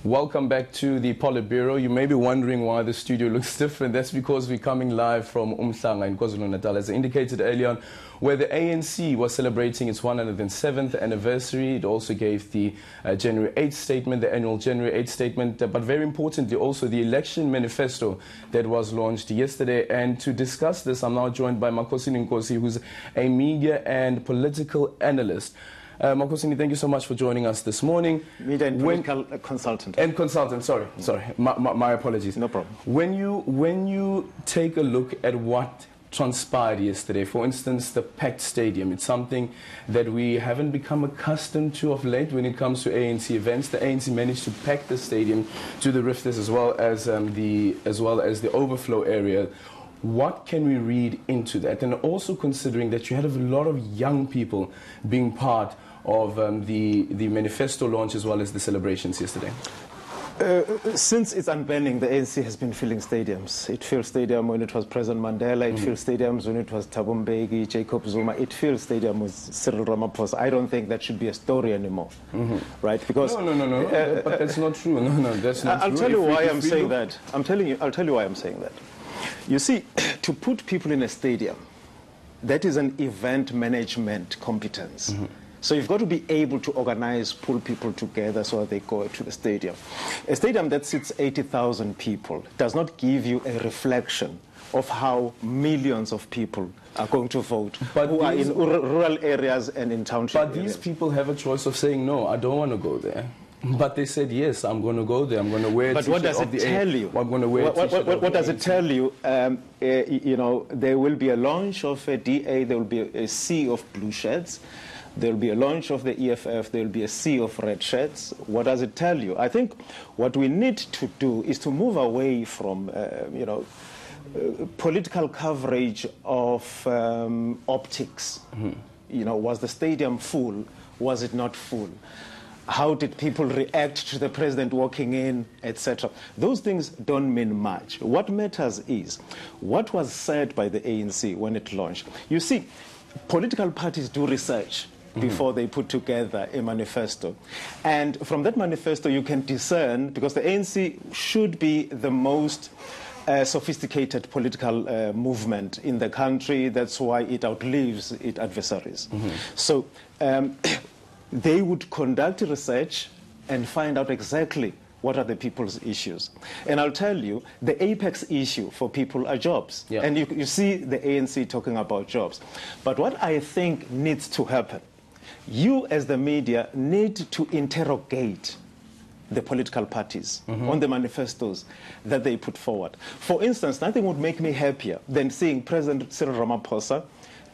Welcome back to the Politbureau. You may be wondering why the studio looks different. That's because we're coming live from Umhlanga in KwaZulu-Natal, as I indicated earlier on, where the ANC was celebrating its 107th anniversary. It also gave the January 8th statement, the annual January 8th statement, but very importantly also the election manifesto that was launched yesterday. And to discuss this, I'm now joined by Makhosini Nkosi, who's a media and political analyst. Makhosini, thank you so much for joining us this morning. Media and political consultant. And consultant, sorry. My apologies. No problem. When you take a look at what transpired yesterday, for instance, the packed stadium, it's something that we haven't become accustomed to of late when it comes to ANC events. The ANC managed to pack the stadium to the rifters as well as the overflow area. What can we read into that? And also considering that you had a lot of young people being part of the manifesto launch as well as the celebrations yesterday. Since its unbanning, the ANC has been filling stadiums. It filled stadium when it was President Mandela. It filled stadiums when it was Thabo Mbeki, Jacob Zuma. It filled stadium with Cyril Ramaphosa. I don't think that should be a story anymore, right? Because no. But that's not true. No, that's not true. I'll tell you why I'm saying that. I'll tell you why I'm saying that. You see, to put people in a stadium, that is an event management competence. So you've got to be able to organize, pull people together so that they go to the stadium. A stadium that seats 80,000 people does not give you a reflection of how millions of people are going to vote, but who are in rural areas and in township areas. But these people have a choice of saying, no, I don't want to go there. But they said, yes, I'm going to go there. I'm going to wear a But what does it tell you? I'm going to wear what does it tell you? You know, there will be a launch of a DA. There will be a sea of blue shirts. There will be a launch of the EFF. There will be a sea of red shirts. What does it tell you? I think what we need to do is to move away from, political coverage of optics. You know, was the stadium full? Was it not full? How did people react to the president walking in, etc.? Those things don't mean much. What matters is what was said by the ANC when it launched. You see, political parties do research before they put together a manifesto. And from that manifesto, you can discern, because the ANC should be the most sophisticated political movement in the country. That's why it outlives its adversaries. So they would conduct research and find out exactly what are the people's issues. And I'll tell you, the apex issue for people are jobs. Yeah. And you see the ANC talking about jobs. But what I think needs to happen, you as the media need to interrogate the political parties on the manifestos that they put forward. For instance, nothing would make me happier than seeing President Cyril Ramaphosa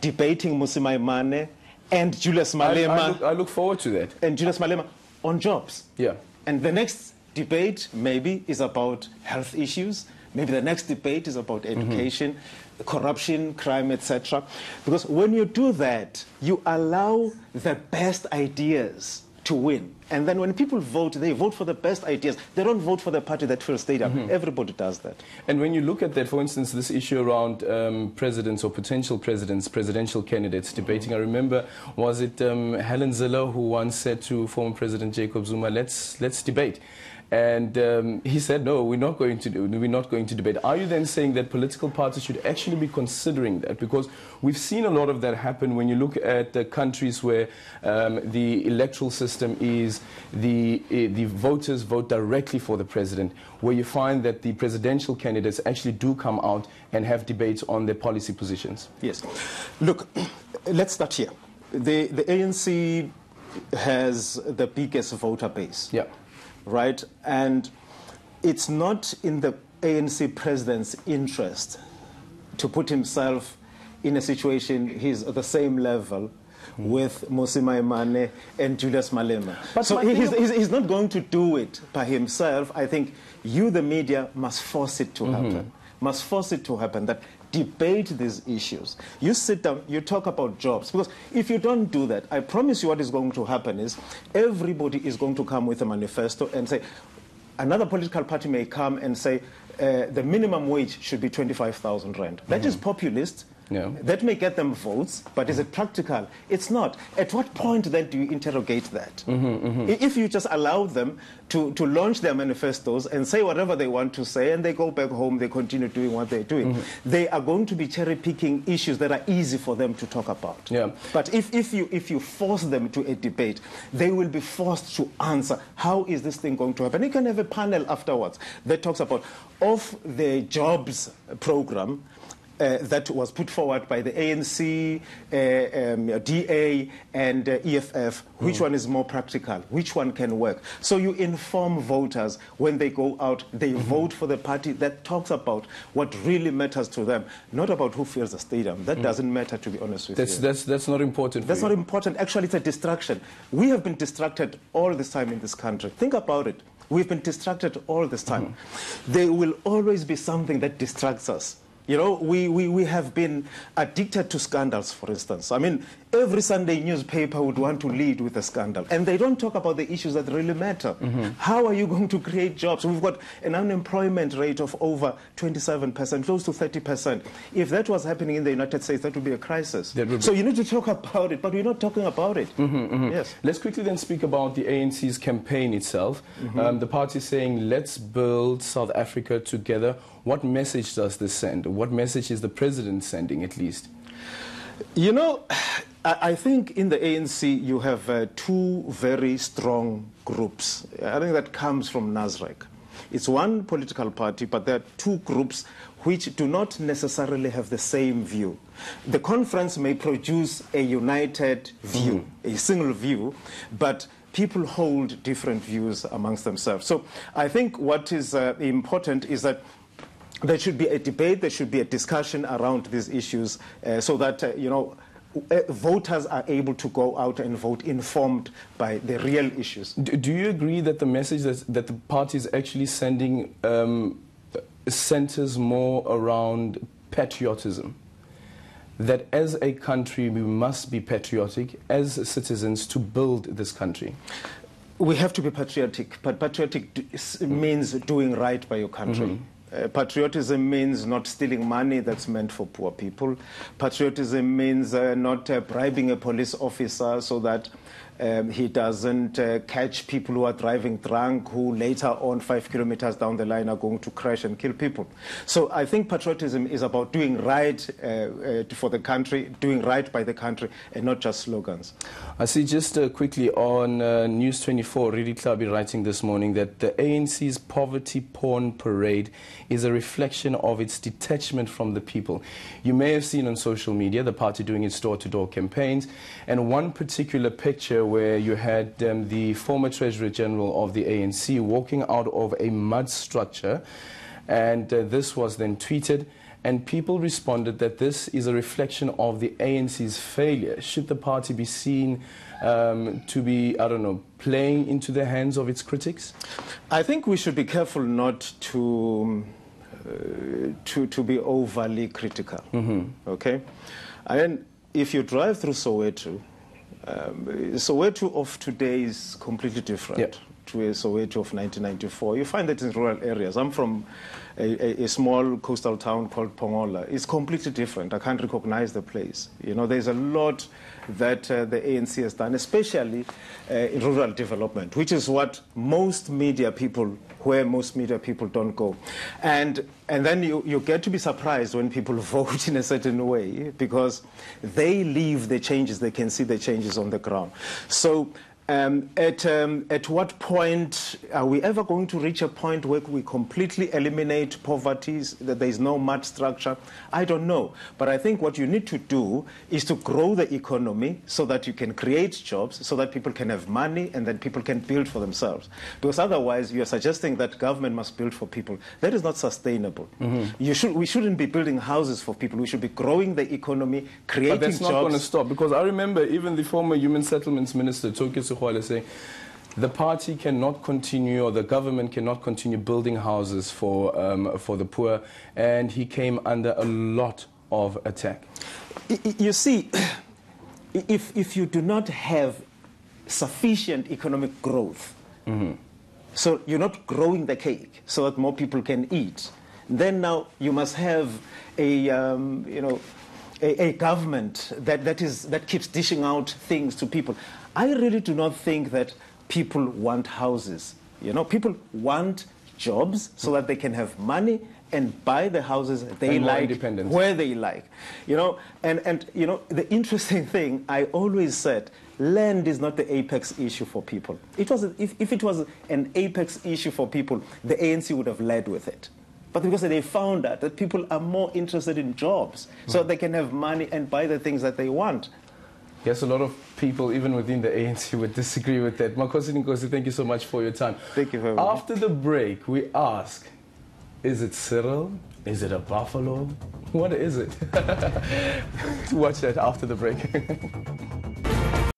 debating Mosimaimane and Julius Malema. I look forward to that. And Julius Malema on jobs. Yeah. And the next debate maybe is about health issues. Maybe the next debate is about education, corruption, crime, etc. Because when you do that, you allow the best ideas to win. And then when people vote, they vote for the best ideas. They don't vote for the party that fills stadium. Everybody does that. And when you look at that, for instance, this issue around presidents or potential presidents, presidential candidates debating, I remember, was it Helen Ziller who once said to former President Jacob Zuma, let's debate. And he said, no, we're not going to debate. Are you then saying that political parties should actually be considering that? Because we've seen a lot of that happen when you look at the countries where the electoral system is the voters vote directly for the president, where you find that the presidential candidates actually do come out and have debates on their policy positions. Yes. Look, let's start here. The ANC has the biggest voter base. Yeah. Right? And it's not in the ANC president's interest to put himself in a situation he's at the same level with Mosimaimane and Julius Malema. But so he's not going to do it by himself. I think you, the media, must force it to happen. Must force it to happen, that debate these issues. You sit down, you talk about jobs. Because if you don't do that, I promise you what is going to happen is everybody is going to come with a manifesto and say, another political party may come and say the minimum wage should be 25,000 rand. That is populist. Yeah. That may get them votes, but is it practical? It's not. At what point then do you interrogate that? If you just allow them to launch their manifestos and say whatever they want to say, and they go back home, they continue doing what they're doing, they are going to be cherry-picking issues that are easy for them to talk about. Yeah. But if you force them to a debate, they will be forced to answer, how is this thing going to happen? You can have a panel afterwards that talks about, of the jobs program, that was put forward by the ANC, DA, and EFF. Which one is more practical? Which one can work? So you inform voters when they go out, they vote for the party that talks about what really matters to them, not about who fills the stadium. That doesn't matter, to be honest with you. That's not important. That's not important. Actually, it's a distraction. We have been distracted all this time in this country. Think about it. We've been distracted all this time. There will always be something that distracts us. You know, we have been addicted to scandals, for instance. I mean, every Sunday newspaper would want to lead with a scandal, and they don't talk about the issues that really matter. How are you going to create jobs? We've got an unemployment rate of over 27%, close to 30%. If that was happening in the United States, that would be a crisis. So you need to talk about it, but we're not talking about it. Yes. Let's quickly then speak about the ANC's campaign itself. The party is saying, let's build South Africa together. What message does this send? What message is the president sending, at least? You know, I think in the ANC you have two very strong groups. I think that comes from Nasrec. It's one political party, but there are two groups which do not necessarily have the same view. The conference may produce a united view, a single view, but people hold different views amongst themselves. So I think what is important is that there should be a debate, there should be a discussion around these issues so that, you know, voters are able to go out and vote informed by the real issues. Do you agree that the message that the party is actually sending centers more around patriotism? That as a country we must be patriotic as citizens to build this country? We have to be patriotic, but patriotic means doing right by your country. Patriotism means not stealing money that's meant for poor people. Patriotism means not bribing a police officer so that he doesn't catch people who are driving drunk, who later on 5 kilometers down the line are going to crash and kill people. So I think patriotism is about doing right for the country, doing right by the country, and not just slogans. I see just quickly on News 24, Ridi Klabi writing this morning that the ANC's poverty porn parade is a reflection of its detachment from the people. You may have seen on social media the party doing its door-to-door campaigns, and one particular picture where you had the former Treasurer General of the ANC walking out of a mud structure, and this was then tweeted, and people responded that this is a reflection of the ANC's failure. Should the party be seen to be, I don't know, playing into the hands of its critics? I think we should be careful not to be overly critical. Okay, and if you drive through Soweto, Soweto of today is completely different to a Soweto of 1994. You find that in rural areas. I'm from a small coastal town called Pongola. It's completely different. I can't recognize the place. You know, there's a lot that the ANC has done, especially in rural development, which is what most media people, where most media people don't go. And then you get to be surprised when people vote in a certain way because they leave the changes, they can see the changes on the ground. So at what point are we ever going to reach a point where we completely eliminate poverty, that there is no mud structure? I don't know. But I think what you need to do is to grow the economy so that you can create jobs, so that people can have money and that people can build for themselves. Because otherwise you're suggesting that government must build for people. That is not sustainable. We shouldn't be building houses for people. We should be growing the economy, creating jobs. But that's not going to stop, because I remember even the former Human Settlements Minister, Tokyo saying the party cannot continue, or the government cannot continue building houses for the poor, and he came under a lot of attack. You see, if you do not have sufficient economic growth, so you're not growing the cake so that more people can eat, then now you must have a a government that keeps dishing out things to people. I really do not think that people want houses. You know, people want jobs so that they can have money and buy the houses they like, where they like. You know, and you know, the interesting thing, I always said, land is not the apex issue for people. It was, if it was an apex issue for people, the ANC would have led with it. But because they found out that people are more interested in jobs, so they can have money and buy the things that they want. Yes, a lot of people, even within the ANC, would disagree with that. Makhosini Nkosi, thank you so much for your time. Thank you very much. After the break, we ask, is it Cyril? Is it a buffalo? What is it? Watch that after the break.